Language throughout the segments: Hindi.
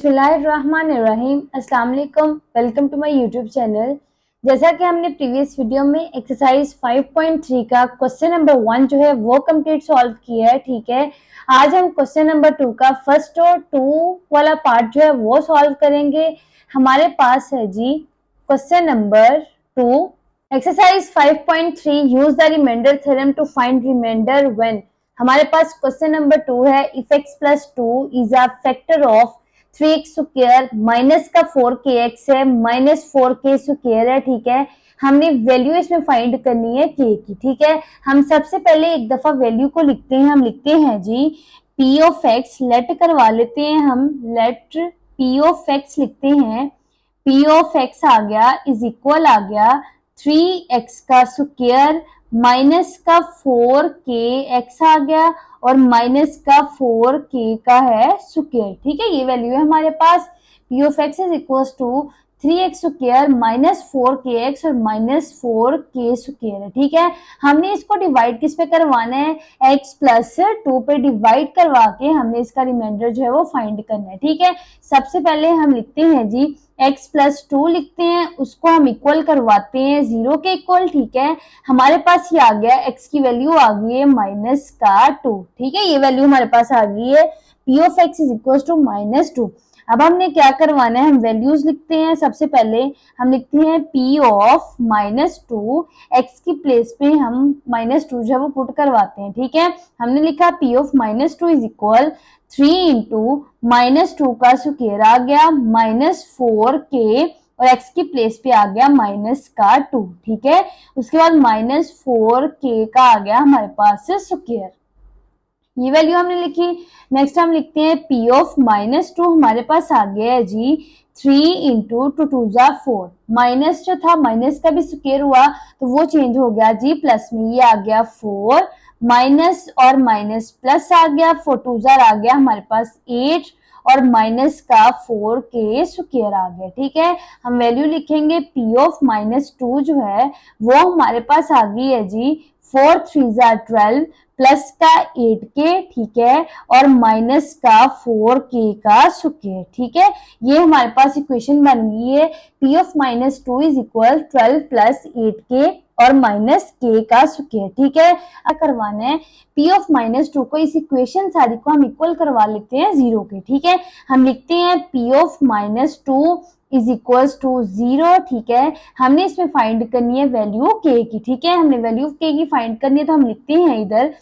बिस्मिल्लाहिर्रहमानिर्रहीम। अस्सलाम वालेकुम। Welcome to my YouTube channel. जैसा कि हमने प्रीवियस वीडियो में एक्सरसाइज 5.3 का क्वेश्चन नंबर 1 जो है वो कंप्लीट सॉल्व किया है, ठीक है। आज हम क्वेश्चन नंबर 2 का फर्स्ट और 2 वाला पार्ट जो है वो सॉल्व करेंगे। हमारे पास है जी question number 2, exercise 5.3, use the remainder theorem to find remainder when. हमारे पास क्वेश्चन नंबर 2 है, if x plus 2 is a factor of 3x square minus का 4kx है, माइनस 4k स्क्वायर है, ठीक है। हमने वैल्यू इसमें फाइंड करनी है k की, ठीक है। हम सबसे पहले एक दफा वैल्यू को लिखते हैं। हम लिखते हैं जी p ऑफ x, लेट करवा लेते हैं हम, लेट p ऑफ x लिखते हैं। p ऑफ x आ गया इज इक्वल आ गया 3x का स्क्वायर माइनस का 4kx आ गया और माइनस का 4k का है स्क्वायर, ठीक है। ये वैल्यू है हमारे पास। p of x is equal to 3x square minus 4kx और माइनस 4k स्क्वायर है, ठीक है। हमने इसको डिवाइड किस पे करवाना है, x प्लस 2 पे डिवाइड करवा के हमने इसका रिमाइंडर जो है वो फाइंड करना है, ठीक है। सबसे पहले हम लिखते हैं जी x प्लस 2 लिखते हैं, उसको हम इक्वल करवाते हैं 0 के इक्वल, ठीक है। हमारे पास ये आ गया, x की वैल्यू आ गई है माइनस का 2, ठीक है। ये वैल्यू हमारे पास आ गई है, p of x is equal to minus 2। अब हमने क्या करवाना है, हम वैल्यूज लिखते हैं। सबसे पहले हम लिखते हैं p ऑफ माइनस 2, x की प्लेस पे हम माइनस 2 जो है वो पुट करवाते हैं, ठीक है। हमने लिखा p of minus 2 is equal 3 into minus 2 का स्क्वायर आ गया माइनस 4k और x की प्लेस पे आ गया माइनस का 2, ठीक है। उसके बाद माइनस 4k का आ गया हमारे पास स्क्वायर, ये वैल्यू हमने लिखी। नेक्स्ट हम लिखते हैं p ऑफ माइनस 2, हमारे पास आ गया है जी 3 इंटू 2 टू जा 4, माइनस जो था माइनस का भी स्क्वायर हुआ तो वो चेंज हो गया जी प्लस में, ये आ गया 4 माइनस और माइनस प्लस आ गया, 4 टू जार आ गया हमारे पास 8 और माइनस का 4k स्क्वायर आ गया, ठीक है। हम वैल्यू लिखेंगे p ऑफ माइनस 2 जो है वो हमारे पास आ गई है जी 4 3 जार 12 प्लस का 8k, ठीक है, और माइनस का 4k का स्क्वायर, ठीक है। ये हमारे पास इक्वेशन बन गई है, p of minus 2 is equal 12 plus 8k और माइनस k का स्क्वायर, ठीक है। अब करवाना है p ऑफ माइनस 2 को, इस इक्वेशन सारी को हम इक्वल करवा लेते हैं 0 के, ठीक है। हम लिखते हैं p of minus 2 is equals to 0, ठीक है। हमने इसमें फाइंड करनी है वैल्यू k की, ठीक है। हमने वैल्यू k की फाइंड करनी है तो हम लिखते हैं इधर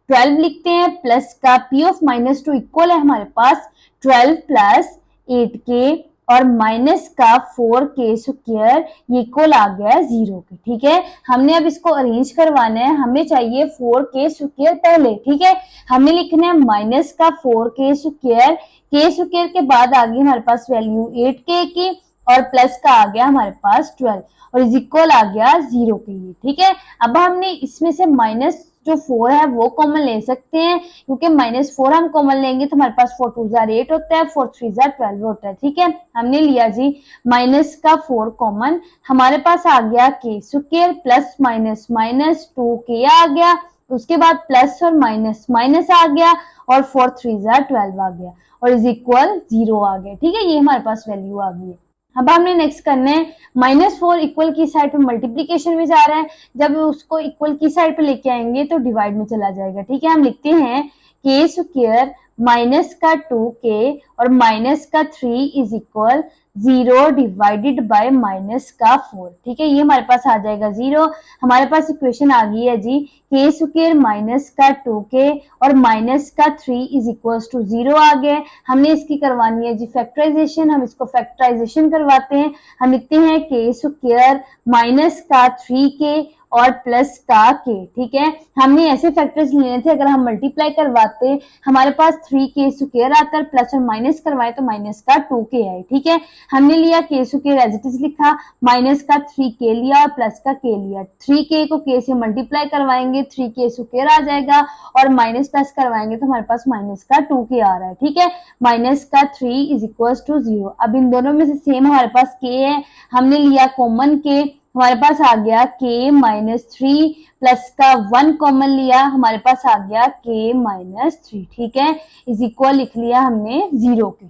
12 लिखते हैं प्लस का p ऑफ माइनस 2 इक्वल है हमारे पास 12 प्लस 8k और माइनस का 4k स्क्वायर, ये इक्वल आ गया 0 के, ठीक है। हमने अब इसको अरेंज करवाना है, हमें चाहिए 4k स्क्वायर पहले, ठीक है। हमने लिखना है माइनस का 4k स्क्वायर, k स्क्वायर के बाद आ गई हमारे पास वैल्यू 8k की और प्लस का आ गया हमारे पास 12 और इज इक्वल आ गया 0 के लिए, ठीक है। अब हमने इसमें से माइनस जो 4 है वो कॉमन ले सकते हैं, क्योंकि माइनस 4 हम कॉमन लेंगे तो हमारे पास 4 टू जार 8 होता है, 4 3 जार 12 होता है, ठीक है। हमने लिया जी माइनस का 4 कॉमन, हमारे पास आ गया k square plus minus minus 2k आ गया, उसके बाद प्लस और माइनस माइनस आ गया और 4 3 जार 12 आ गया और इज इक्वल 0 आ गया, ठीक है। ये हमारे पास वैल्यू आ गई है। अब हमने नेक्स्ट करना है माइनस 4 इक्वल की साइड पे मल्टीप्लीकेशन में जा रहा है, जब उसको इक्वल की साइड पे लेके आएंगे तो डिवाइड में चला जाएगा, ठीक है। हम लिखते हैं k स्क्वायर माइनस का 2k और माइनस का 3 is equal 0 divided by minus का 4, ठीक है। ये हमारे पास आ जाएगा 0। हमारे पास इक्वेशन आ गई है जी k स्क्वायर माइनस का 2k और माइनस का 3 इज इक्वल टू 0 आ गए। हमने इसकी करवानी है जी फैक्टराइजेशन, हम इसको फैक्टराइजेशन करवाते हैं। हम लिखते हैं k स्क्वायर माइनस का 3k और प्लस का k, ठीक है। हमने ऐसे फैक्टर्स लेने थे, अगर हम मल्टीप्लाई करवाते हमारे पास 3k स्क्वायर आता है, प्लस और माइनस करवाए तो माइनस का 2k आए, ठीक है। हमने लिया k square as it is लिखा, माइनस का 3k लिया और प्लस का k लिया, 3k को k से मल्टीप्लाई करवाएंगे 3k स्क्वायर आ जाएगा और माइनस प्लस करवाएंगे तो हमारे पास माइनस का 2k आ रहा है, ठीक है। माइनस का 3 इज इक्वल टू 0। अब इन दोनों में से सेम हमारे पास k है, हमने लिया कॉमन k, हमारे पास आ गया k माइनस 3 प्लस का 1 कॉमन लिया, हमारे पास आ गया k माइनस 3, ठीक है। इज इक्वल लिख लिया हमने 0 के।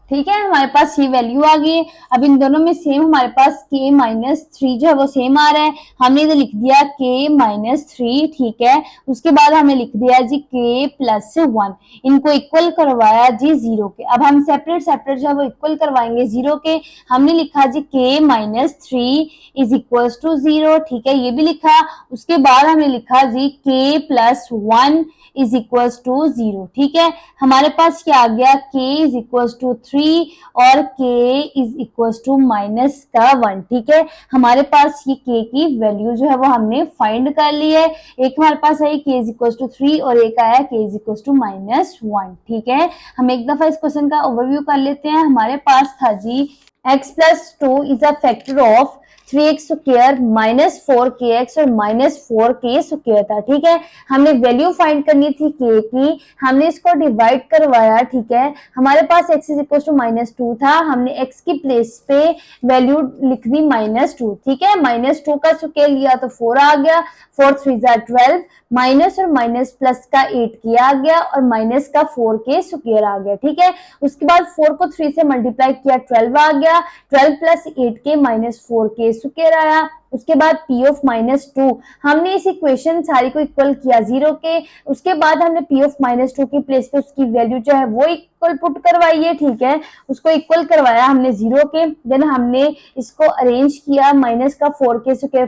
ठीक है, हमारे पास ये वैल्यू आ गई है। अब इन दोनों में सेम हमारे पास k माइनस थ्री जो है वो सेम आ रहा है, हमने इधर लिख दिया k माइनस थ्री। ठीक है, उसके बाद हमने लिख दिया जी k प्लस वन, इनको इक्वल करवाया जी जीरो के। अब हम सेपरेट सेपरेट जो है वो इक्वल करवाएंगे जीरो के। हमने लिखा जी k minus three is equal to zero. ठीक है, ये भी लिखा। उसके बाद हमने लिखा जी k plus one is equal to zero. ठीक है, हमारे पास क्या आ गया, k is equal to three और k is equal to minus का वन। ठीक है, हमारे पास ये k की वैल्यू जो है वो हमने फाइंड कर ली है। एक हमारे पास आई k is equal to three और एक आया k is equal to minus one. ठीक है, हम एक दफा इस क्वेश्चन का ओवरव्यू कर लेते हैं। हमारे पास था जी x plus two is a factor of 3x square minus 4kx और माइनस 4k स्क्वायर था। ठीक है, हमने वैल्यू फाइंड करनी थी k की, हमने इसको डिवाइड करवाया। ठीक है, हमारे पास x is equal to minus two था, हमने x की प्लेस पे वैल्यू लिख दी माइनस टू। ठीक है, माइनस टू का स्क्वायर लिया तो 4 आ गया, 4 थ्री जा 12, माइनस और माइनस प्लस का 8 किया आ गया और माइनस का 4k स्क्वायर आ गया। ठीक है, उसके बाद 4 को 3 से मल्टीप्लाई किया 12 आ गया, 12 plus 8k minus 4k square आया। उसके बाद p ऑफ माइनस टू, हमने इस इक्वेशन सारी को इक्वल किया जीरो के। उसके बाद हमने p ऑफ माइनस टू की प्लेस पे उसकी वैल्यू जो है वो इक्वल पुट करवाई है। ठीक है, उसको इक्वल करवाया हमने जीरो के, देन हमने इसको अरेंज किया माइनस का 4k स्क्वायर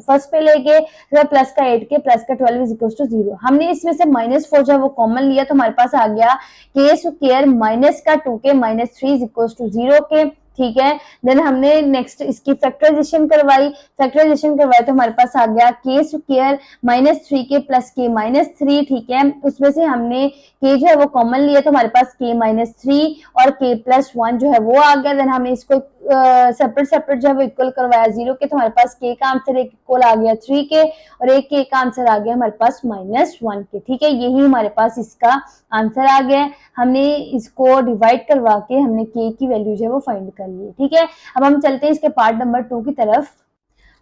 फर्स्ट पे लेके, प्लस का 8k प्लस का 12 इज इक्वल टू जीरो। हमने इसमें से माइनस 4 जो है वो कॉमन लिया तो हमारे पास आ गया k स्क्वायर माइनस का 2k minus 3 is equal to zero के। ठीक है, देन हमने नेक्स्ट इसकी फैक्टराइजेशन करवाई, फैक्टराइजेशन करवाई तो हमारे पास आ गया k स्क्वायर माइनस थ्री के प्लस के माइनस थ्री। ठीक है, उसमें से हमने k जो है वो कॉमन लिया तो हमारे पास k माइनस थ्री और k प्लस वन जो है वो आ गया। देन हमने इसको सेपरेट सेपरेट जो है वो इक्वल करवाया जीरो के, तो हमारे पास k का आंसर एक इक्वल आ गया थ्री के और एक k का आंसर आ गया हमारे पास माइनस वन के। ठीक है, यही हमारे पास इसका आंसर आ गया। हमने इसको डिवाइड करवा के हमने k की वैल्यू जो है वो फाइंड कर ली। ठीक है, अब हम चलते हैं इसके पार्ट नंबर टू की तरफ।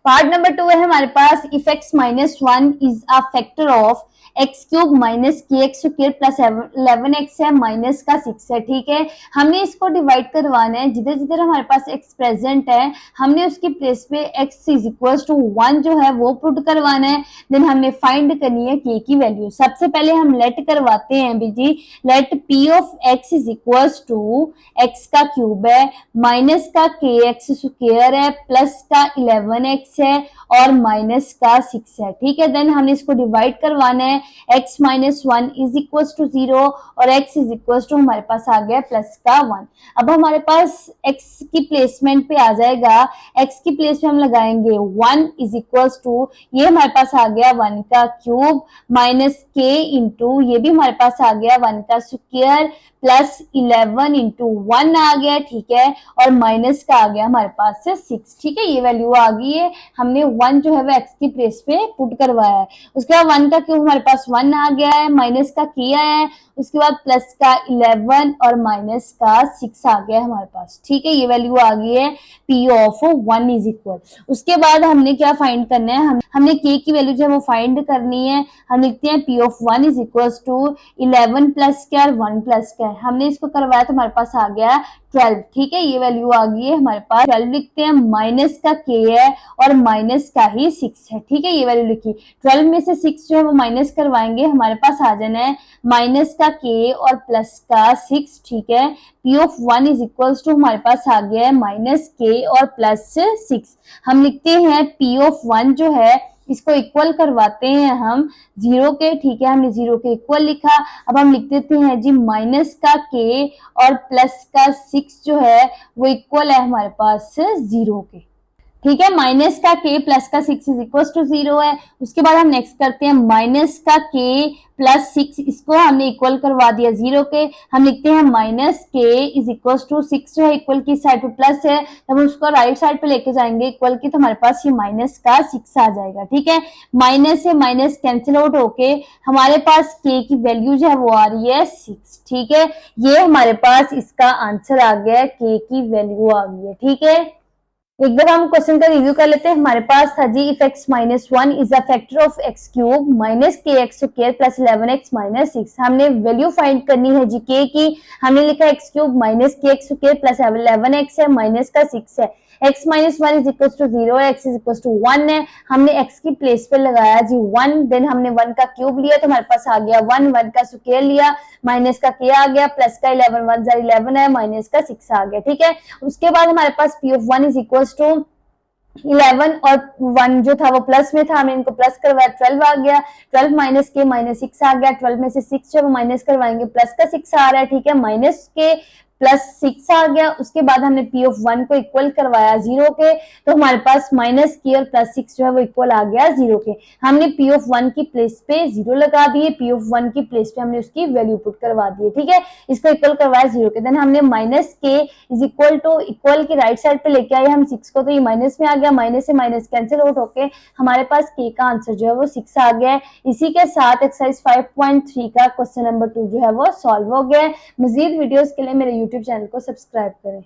पार्ट नंबर टू है हमारे पास, if x minus one is a factor of x cube minus k x square plus 11x है माइनस का 6 है। ठीक है, हमने इसको डिवाइड करवाना है, जिधर जिधर हमारे पास x प्रेजेंट है हमने उसकी प्लेस पे x is equal to one जो है वो पुट करवाना है। देन हमने फाइंड करनी है k की वैल्यू। सबसे पहले हम लेट करवाते हैं जी, let p of x is equal to x का क्यूब है माइनस का के एक्स स्क्वायर है प्लस का 11x है और माइनस का 6 है। ठीक है, देन हमने इसको डिवाइड करवाना है, x minus one is equal to zero और x इज इक्वल टू हमारे पास आ गया प्लस का वन। अब हमारे पास x की प्लेसमेंट पे आ जाएगा, x की प्लेस पे हम लगाएंगे वन इज इक्वल टू, ये हमारे पास आ गया वन का क्यूब माइनस के इंटू, ये भी हमारे पास आ गया वन का स्क्वायर प्लस 11 इंटू वन आ गया। ठीक है, और माइनस का आ गया हमारे पास से 6। ठीक है, ये वैल्यू आ गई है, हमने वन जो है वो एक्स की प्लेस पे पुट करवाया है। उसके बाद वन का क्यूब हमारे पास वन आ गया है, माइनस का किया है, उसके बाद प्लस का 11 और माइनस का 6 आ गया हमारे पास। ठीक है, ये वैल्यू आ गई है p of one is equal. उसके बाद हमने क्या फाइंड करना है, हमने k की वैल्यू जो है वो फाइंड करनी है। हम लिखते हैं p of one is equal to 11 plus क्या और वन प्लस क्या है, हमने इसको करवाया तो हमारे पास आ गया 12। ठीक है, ये वैल्यू आ गई है हमारे पास 12, लिखते हैं माइनस का k है और माइनस का ही 6 है। ठीक है, ये वैल्यू लिखी, 12 में से 6 जो है वो माइनस करवाएंगे, हमारे पास आ जाना है माइनस का k और प्लस का 6। ठीक है, p of one is equal to हमारे पास आ गया है माइनस k और प्लस 6। हम लिखते हैं p ऑफ वन जो है इसको इक्वल करवाते हैं हम जीरो के। ठीक है, हमने जीरो के इक्वल लिखा। अब हम लिख देते हैं जी माइनस का k और प्लस का 6 जो है वो इक्वल है हमारे पास जीरो के। ठीक है, माइनस का k प्लस का 6 इज इक्वल टू जीरो है। उसके बाद हम नेक्स्ट करते हैं माइनस का k प्लस 6, इसको हमने इक्वल करवा दिया जीरो के। हम लिखते हैं minus k is equal to 6 जो है इक्वल की साइड पे प्लस है, जब हम उसको राइट साइड पे लेके जाएंगे इक्वल की तो हमारे पास ये माइनस का 6 आ जाएगा। ठीक है, माइनस से माइनस कैंसिल आउट होके हमारे पास k की वैल्यू जो है वो आ रही है 6। ठीक है, ये हमारे पास इसका आंसर आ गया, k की वैल्यू आ गई है। ठीक है, एक दफा हम क्वेश्चन का रिव्यू कर लेते हैं। हमारे पास था जी if x minus one is a factor of x cube minus k x square plus 11x minus 6। हमने वैल्यू फाइंड करनी है जी के की। हमने लिखा x cube minus k x square plus 11x है, माइनस का 6 है। x minus one is equal to 0 है, x इज इक्वल टू 1 है। हमने x की प्लेस पे लगाया जी 1, देन हमने 1 का क्यूब लिया तो हमारे पास आ गया 1, 1 का स्क्वायर लिया, माइनस का के आ गया, प्लस का 11, 1 जा 11 है, माइनस का 6 आ गया। ठीक है, उसके बाद हमारे पास P of 1 is equal to 11 और 1 जो था वो प्लस में था, हमने इनको प्लस करवाया 12 आ गया। 12 माइनस के माइनस 6 आ गया। 12 में से 6 जो माइनस करवाएंगे प्लस का 6 आ रहा है। ठीक है, माइनस के प्लस 6 आ गया। उसके बाद हमने पी ऑफ 1 को इक्वल करवाया 0 के, तो हमारे पास माइनस के और प्लस 6 जो है वो इक्वल आ गया 0 के। हमने पी ऑफ 1 की प्लेस पे 0 लगा दिए, पी ऑफ 1 की प्लेस पे हमने उसकी वैल्यू पुट करवा दी है। ठीक है, इसको इक्वल करवाया 0 के, देन हमने माइनस के इज इक्वल टू इक्वल की राइट साइड पे लेके आए हम 6 को, तो ये माइनस में आ गया, माइनस से माइनस कैंसिल आउट होके हमारे पास के का आंसर जो है वो 6 आ गया है। इसी के साथ एक्सरसाइज 5.3 का क्वेश्चन नंबर 2 जो है वो सॉल्व हो गया है। मजीद वीडियोस के लिए मेरे यूट्यूब चैनल को सब्सक्राइब करें।